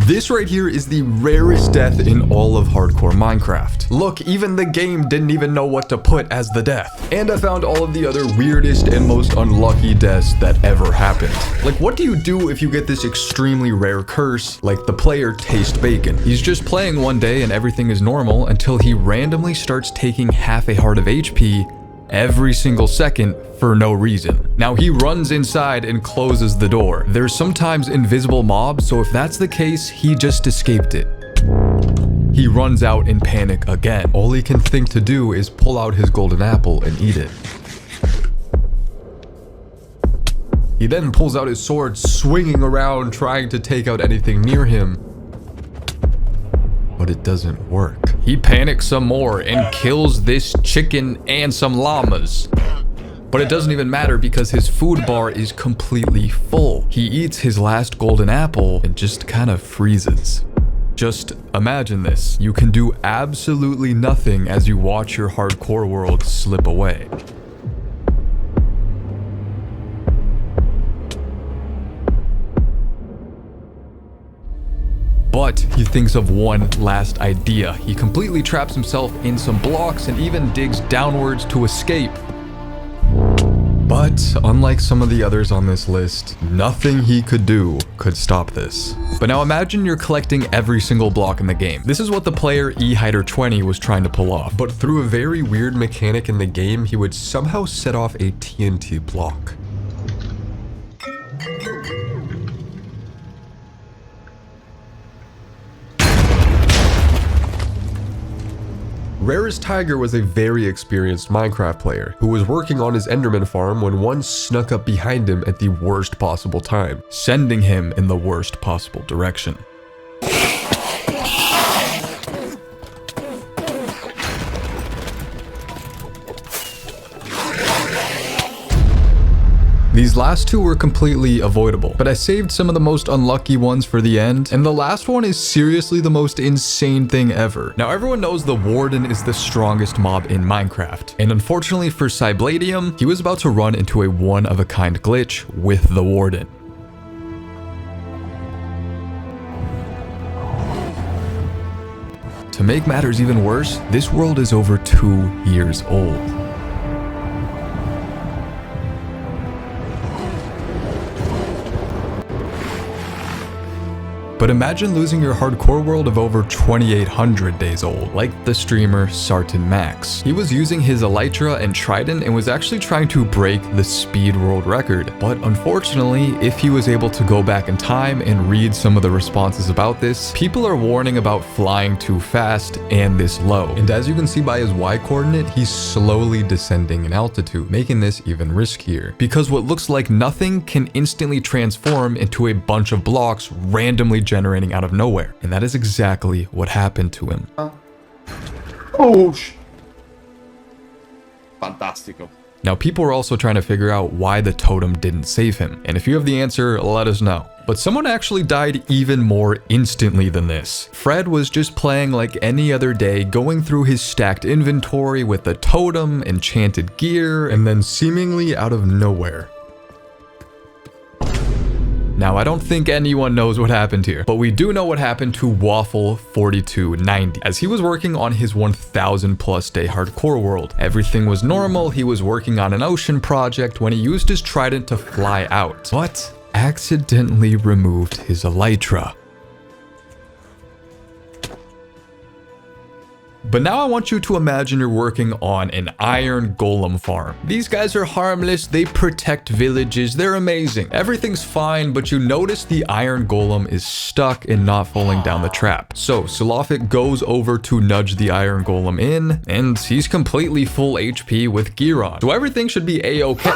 This right here is the rarest death in all of hardcore Minecraft. Look, even the game didn't even know what to put as the death. And I found all of the other weirdest and most unlucky deaths that ever happened. Like, what do you do if you get this extremely rare curse, like the player Taste Bacon? He's just playing one day and everything is normal until he randomly starts taking half a heart of HP every single second for no reason. Now he runs inside and closes the door. There's sometimes invisible mobs, so if that's the case, he just escaped it. He runs out in panic again. All he can think to do is pull out his golden apple and eat it. He then pulls out his sword, swinging around, trying to take out anything near him. But it doesn't work. He panics some more and kills this chicken and some llamas. But it doesn't even matter because his food bar is completely full. He eats his last golden apple and just kind of freezes. Just imagine this. You can do absolutely nothing as you watch your hardcore world slip away. But he thinks of one last idea. He completely traps himself in some blocks and even digs downwards to escape. But unlike some of the others on this list, nothing he could do could stop this. But now imagine you're collecting every single block in the game. This is what the player eHider20 was trying to pull off. But through a very weird mechanic in the game, he would somehow set off a TNT block. Rarest Tiger was a very experienced Minecraft player who was working on his Enderman farm when one snuck up behind him at the worst possible time, sending him in the worst possible direction. These last two were completely avoidable, but I saved some of the most unlucky ones for the end, and the last one is seriously the most insane thing ever. Now everyone knows the warden is the strongest mob in Minecraft, and unfortunately for Cybladium, he was about to run into a one-of-a-kind glitch with the warden. To make matters even worse, this world is over 2 years old. But imagine losing your hardcore world of over 2,800 days old, like the streamer Sartin Max. He was using his elytra and trident and was actually trying to break the speed world record. But unfortunately, if he was able to go back in time and read some of the responses about this, people are warning about flying too fast and this low. And as you can see by his Y coordinate, he's slowly descending in altitude, making this even riskier. Because what looks like nothing can instantly transform into a bunch of blocks randomly generating out of nowhere, and that is exactly what happened to him. Fantastico. Now people are also trying to figure out why the totem didn't save him, and if you have the answer, let us know. But someone actually died even more instantly than this. Fred was just playing like any other day, going through his stacked inventory with the totem, enchanted gear, and then seemingly out of nowhere. Now, I don't think anyone knows what happened here, but we do know what happened to Waffle4290. As he was working on his 1,000+ day hardcore world, everything was normal. He was working on an ocean project when he used his trident to fly out, but accidentally removed his elytra. But now I want you to imagine you're working on an iron golem farm. These guys are harmless, they protect villages, they're amazing. Everything's fine, but you notice the iron golem is stuck and not falling down the trap. So Sulafit goes over to nudge the iron golem in, and he's completely full HP with gear on. So everything should be a-okay.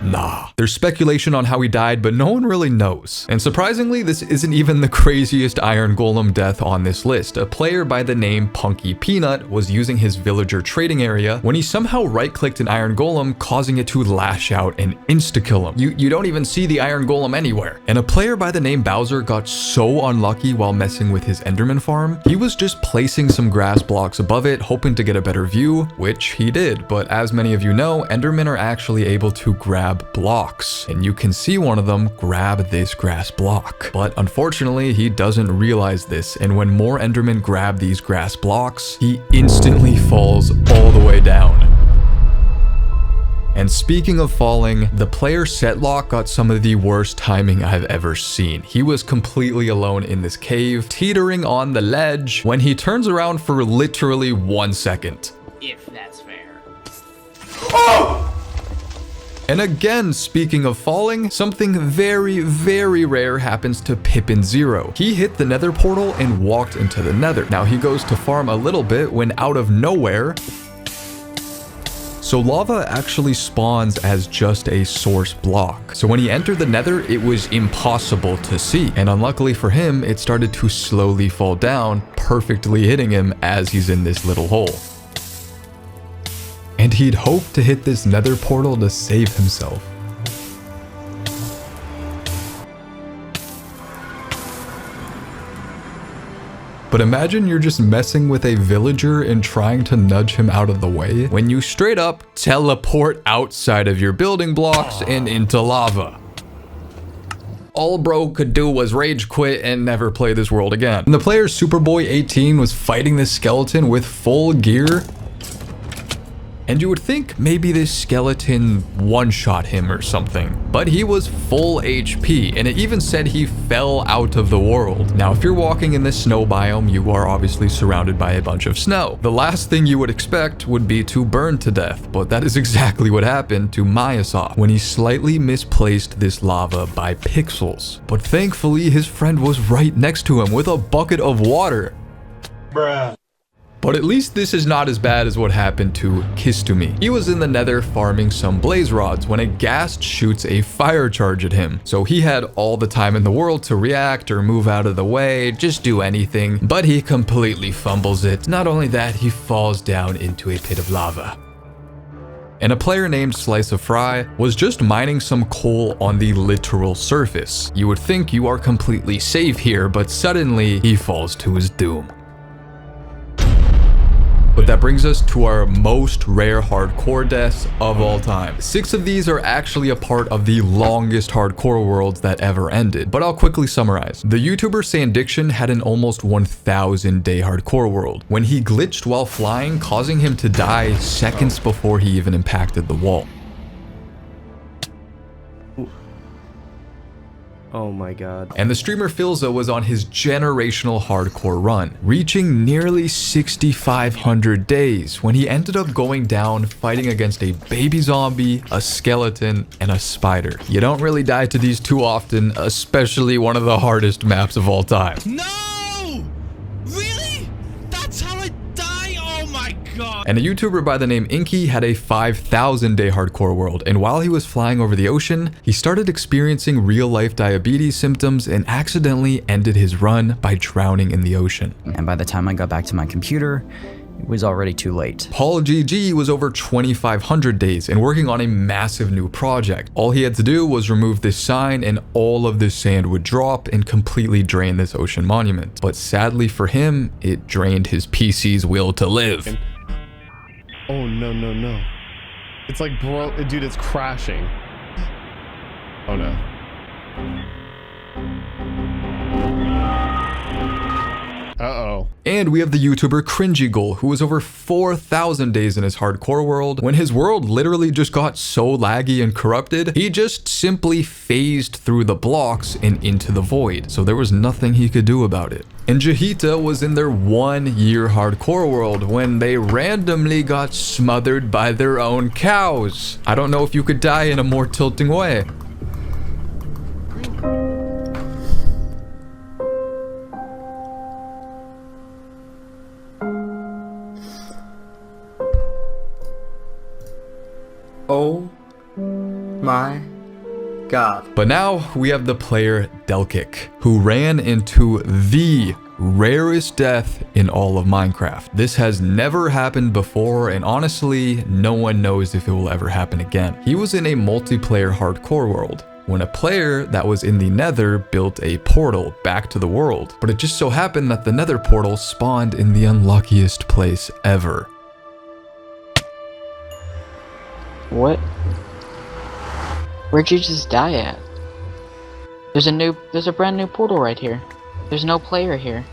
Nah. There's speculation on how he died, but no one really knows. And surprisingly, this isn't even the craziest iron golem death on this list. A player by the name Punky Peanut was using his villager trading area when he somehow right-clicked an iron golem, causing it to lash out and insta-kill him. You don't even see the iron golem anywhere. And a player by the name Bowser got so unlucky while messing with his Enderman farm. He was just placing some grass blocks above it, hoping to get a better view, which he did. But as many of you know, Endermen are actually able to grab grab blocks. And you can see one of them grab this grass block. But unfortunately, he doesn't realize this. And when more Endermen grab these grass blocks, he instantly falls all the way down. And speaking of falling, the player Setlock got some of the worst timing I've ever seen. He was completely alone in this cave, teetering on the ledge, when he turns around for literally 1 second. If that's fair. Oh! And again, speaking of falling, something very, very rare happens to Pippin0. He hit the nether portal and walked into the nether. Now he goes to farm a little bit when out of nowhere, so lava actually spawns as just a source block. So when he entered the nether, it was impossible to see. And unluckily for him, it started to slowly fall down, perfectly hitting him as he's in this little hole. And he'd hoped to hit this nether portal to save himself. But imagine you're just messing with a villager and trying to nudge him out of the way when you straight up teleport outside of your building blocks and into lava. All bro could do was rage quit and never play this world again. And the player Superboy18 was fighting this skeleton with full gear. And you would think maybe this skeleton one-shot him or something, but he was full HP, and it even said he fell out of the world. Now, if you're walking in this snow biome, you are obviously surrounded by a bunch of snow. The last thing you would expect would be to burn to death, but that is exactly what happened to Mayasov when he slightly misplaced this lava by pixels. But thankfully, his friend was right next to him with a bucket of water. Bruh. But at least this is not as bad as what happened to Kistumi. He was in the nether farming some blaze rods when a ghast shoots a fire charge at him. So he had all the time in the world to react or move out of the way, just do anything, but he completely fumbles it. Not only that, he falls down into a pit of lava. And a player named Slice of Fry was just mining some coal on the literal surface. You would think you are completely safe here, but suddenly he falls to his doom. But that brings us to our most rare hardcore deaths of all time. 6 of these are actually a part of the longest hardcore worlds that ever ended, but I'll quickly summarize. The YouTuber Sandiction had an almost 1,000 day hardcore world when he glitched while flying, causing him to die seconds before he even impacted the wall. Oh my god. And the streamer Filza was on his generational hardcore run, reaching nearly 6,500 days when he ended up going down fighting against a baby zombie, a skeleton, and a spider. You don't really die to these too often, especially one of the hardest maps of all time. No! Really? That's how I die? Oh my god. And a YouTuber by the name Inky had a 5,000 day hardcore world, and while he was flying over the ocean, he started experiencing real-life diabetes symptoms and accidentally ended his run by drowning in the ocean. And by the time I got back to my computer, it was already too late. Paul GG was over 2,500 days and working on a massive new project. All he had to do was remove this sign and all of this sand would drop and completely drain this ocean monument. But sadly for him, it drained his PC's will to live. Oh no, no, no. It's like, bro, dude, it's crashing. Oh no. Uh-oh. And we have the YouTuber Cringy Ghoul, who was over 4,000 days in his hardcore world. When his world literally just got so laggy and corrupted, he just simply phased through the blocks and into the void. So there was nothing he could do about it. And Jahita was in their 1-year hardcore world when they randomly got smothered by their own cows. I don't know if you could die in a more tilting way. Oh my god. But now we have the player Delkic, who ran into the rarest death in all of Minecraft. This has never happened before, and honestly, no one knows if it will ever happen again. He was in a multiplayer hardcore world when a player that was in the nether built a portal back to the world. But it just so happened that the nether portal spawned in the unluckiest place ever. What? Where'd you just die at? There's a brand new portal right here. There's no player here.